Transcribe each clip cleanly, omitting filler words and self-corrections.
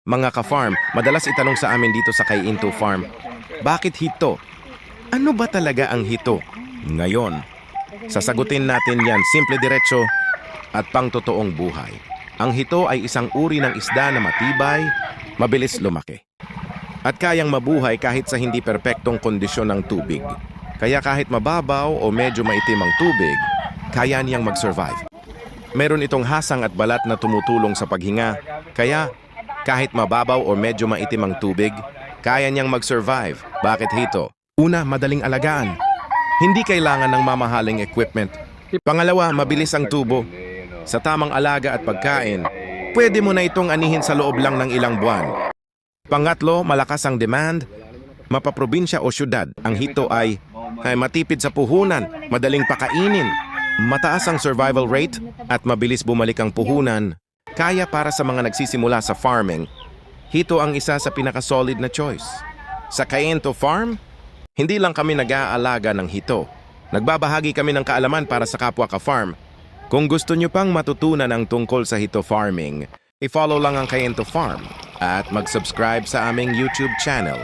Mga ka-farm, madalas itanong sa amin dito sa Kay Into Farm, bakit hito? Ano ba talaga ang hito? Ngayon, sasagutin natin yan simple diretso at pangtotoong buhay. Ang hito ay isang uri ng isda na matibay, mabilis lumaki. At kayang mabuhay kahit sa hindi perpektong kondisyon ng tubig. Kaya kahit mababaw o medyo maitim ang tubig, kaya niyang mag-survive. Meron itong hasang at balat na tumutulong sa paghinga, kaya kahit mababaw o medyo maitim ang tubig, kaya niyang mag-survive. Bakit hito? Una, madaling alagaan. Hindi kailangan ng mamahaling equipment. Pangalawa, mabilis ang tubo. Sa tamang alaga at pagkain, pwede mo na itong anihin sa loob lang ng ilang buwan. Pangatlo, malakas ang demand. Mapaprobinsya o syudad, ang hito ay matipid sa puhunan, madaling pakainin, mataas ang survival rate, at mabilis bumalik ang puhunan. Kaya para sa mga nagsisimula sa farming, hito ang isa sa pinaka-solid na choice. Sa Kay Into Farm, hindi lang kami nag-aalaga ng hito. Nagbabahagi kami ng kaalaman para sa kapwa ka-farm. Kung gusto nyo pang matutunan ang tungkol sa hito farming, i-follow lang ang Kay Into Farm at mag-subscribe sa aming YouTube channel.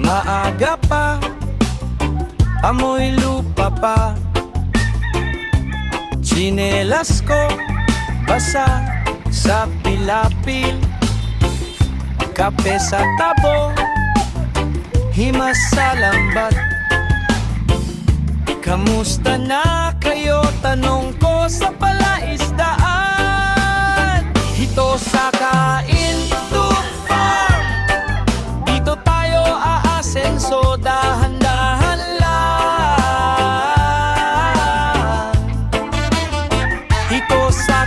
Maaga pa, amoy lupa pa, tsinelas ko basa sa pilapil, kape sa tabo, himas sa lambat. Kamusta na kayo? Tanong ko sa palaisdaan. Hito sa Kay Into Farm, dito tayo aasenso, dahan-dahan lang. Hito sa